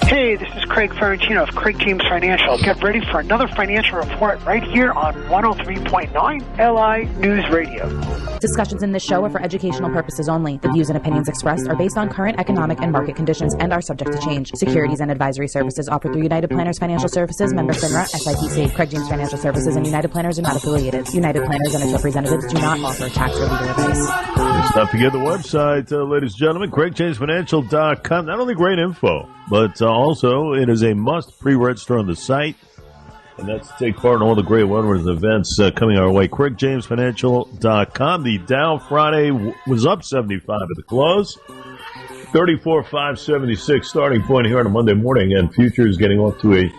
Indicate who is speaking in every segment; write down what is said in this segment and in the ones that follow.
Speaker 1: Hey, this is Craig Ferrantino of Craig James Financial. Get ready for another financial report right here on 103.9 LI News Radio.
Speaker 2: Discussions in this show are for educational purposes only. The views and opinions expressed are based on current economic and market conditions and are subject to change. Securities and advisory services offered through United Planners Financial Services, member FINRA, SIPC. Craig James Financial Services and United Planners are not affiliated. United Planners and its representatives do not offer tax or legal advice.
Speaker 3: Let's not forget the website, ladies and gentlemen, CraigJamesFinancial.com. Not only great info, but also it is a must pre-register on the site. And that's to take part in all the great weather events coming our way. CraigJamesFinancial.com. The Dow Friday was up 75 at the close. 34,576 starting point here on a Monday morning. And futures getting off to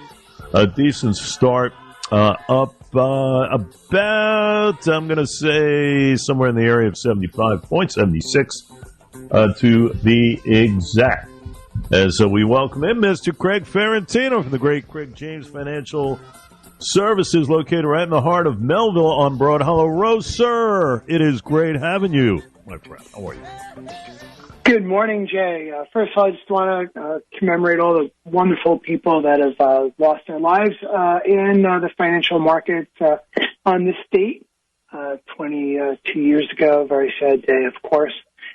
Speaker 3: a decent start. Up about, I'm going to say, somewhere in the area of 75.76 to the exact. As we welcome in Mr. Craig Ferrantino from the great Craig James Financial Services, located right in the heart of Melville on Broad Hollow Road. Sir, it is great having you, my friend. How are you?
Speaker 1: Good morning, Jay. First of all, I just want to commemorate all the wonderful people that have lost their lives in the financial markets on this date 22 years ago. Very sad day, of course.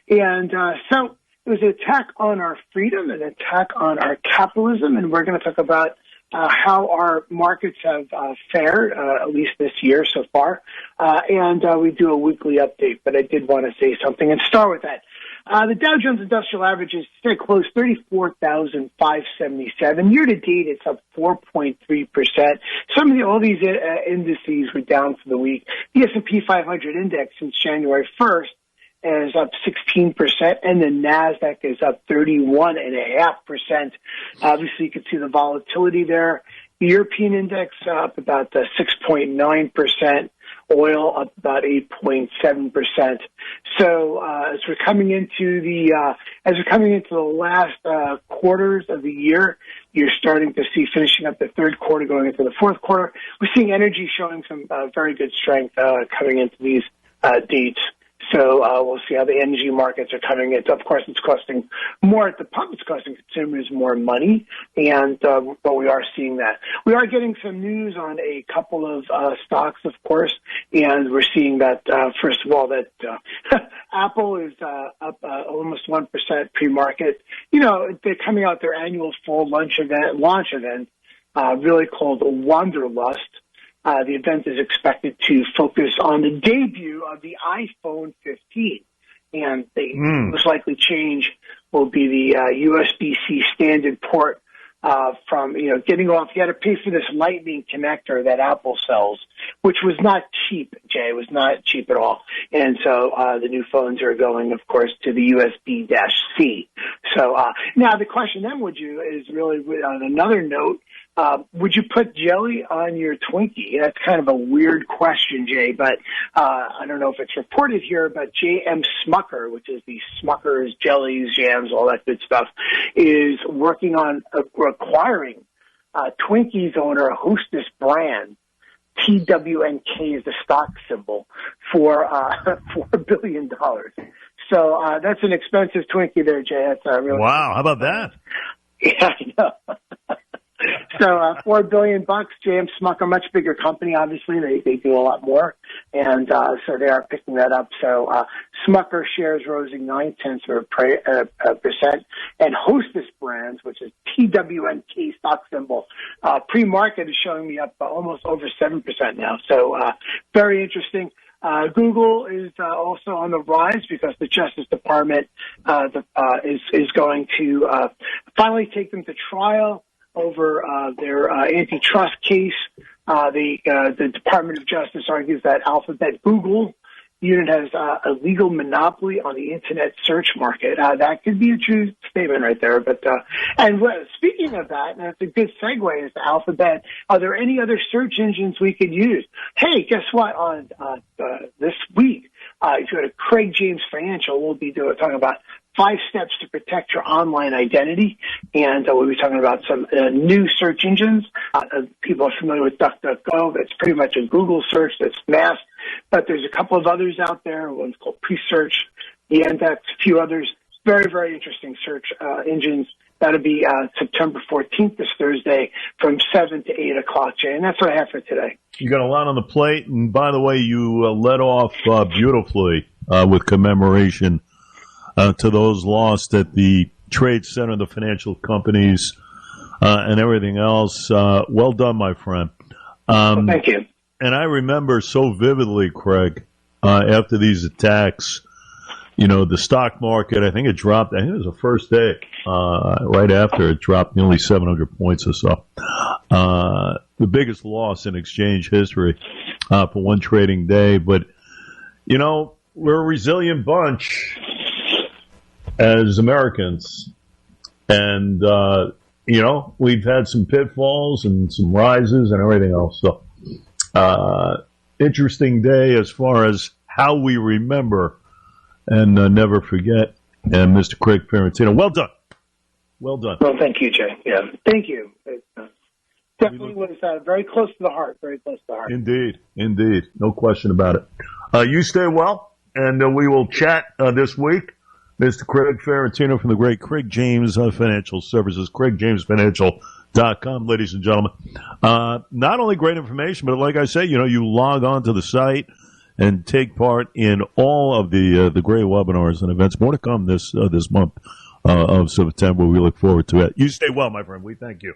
Speaker 1: And so it was an attack on our freedom, an attack on our capitalism, and we're going to talk about how our markets have fared, at least this year so far. And we do a weekly update, but I did want to say something and start with that. The Dow Jones Industrial Average is stay close, 34,577. Year to date, it's up 4.3%. All these indices were down for the week. The S&P 500 index since January 1st is up 16%, and the NASDAQ is up 31.5%. Obviously, you can see the volatility there. The European index up about 6.9%. Oil up about 8.7%. So as we're coming into the last quarters of the year, you're starting to see finishing up the third quarter, going into the fourth quarter. We're seeing energy showing some very good strength coming into these dates. So we'll see how the energy markets are coming in. Of course, it's costing more at the pump. It's costing consumers more money, but we are seeing that. We are getting some news on a couple of stocks, of course, and we're seeing that, first of all, that Apple is up almost 1% pre-market. You know, they're coming out their annual fall launch event, really called Wanderlust. The event is expected to focus on the debut of the iPhone 15, and the most likely change will be the USB-C standard port from, getting off. You had to pay for this Lightning connector that Apple sells, which was not cheap, Jay. It was not cheap at all. And so the new phones are going, of course, to the USB-C. So now the question then is really on another note, would you put jelly on your Twinkie? That's kind of a weird question, Jay, but I don't know if it's reported here, but J.M. Smucker, which is the Smucker's jellies, jams, all that good stuff, is working on acquiring Twinkie's owner, Hostess Brand. TWNK is the stock symbol for $4 billion. So that's an expensive Twinkie there, Jay. That's really
Speaker 3: wow. How about that?
Speaker 1: Yeah, I know. So $4 billion. J.M. Smucker, much bigger company. Obviously, they do a lot more, and so they are picking that up. So Smucker shares rose 0.9%, and Hostess Brands, which is TWNK stock symbol, pre-market is showing me up almost over 7% now. So very interesting. Google is also on the rise because the Justice Department is going to finally take them to trial over their antitrust case. The Department of Justice argues that Alphabet Google unit has a legal monopoly on the internet search market. That could be a true statement right there. But speaking of that, and that's a good segue into Alphabet. Are there any other search engines we could use? Hey, guess what? On this week, if you go to Craig James Financial, we'll be talking about 5 steps to protect your online identity, and we'll be talking about some new search engines. People are familiar with DuckDuckGo. That's pretty much a Google search that's masked, but there's a couple of others out there. One's called Presearch, Yandex, a few others. Very, very interesting search engines That'll be September 14th, this Thursday, from 7 to 8 o'clock, Jay. And that's what I have for today.
Speaker 3: You got a lot on the plate. And by the way, you led off beautifully with commemoration to those lost at the Trade Center, the financial companies, and everything else. Well done, my friend.
Speaker 1: Well, thank you.
Speaker 3: And I remember so vividly, Craig, after these attacks, the stock market, I think it dropped. I think it was the first day, right after it dropped nearly 700 points or so. The biggest loss in exchange history for one trading day. But, we're a resilient bunch as Americans. And, we've had some pitfalls and some rises and everything else. So, interesting day as far as how we remember and never forget. And Mr. Craig Ferrantino, well done. Well done.
Speaker 1: Well, thank you, Jay. Yeah, thank you. It definitely was very close to the heart, very close to the heart.
Speaker 3: Indeed. No question about it. You stay well, and we will chat this week. Mr. Craig Ferrantino from the great Craig James Financial Services, CraigJamesFinancial.com, ladies and gentlemen. Not only great information, but like I say, you log on to the site and take part in all of the great webinars and events. More to come this month of September. We look forward to it. You stay well, my friend. We thank you.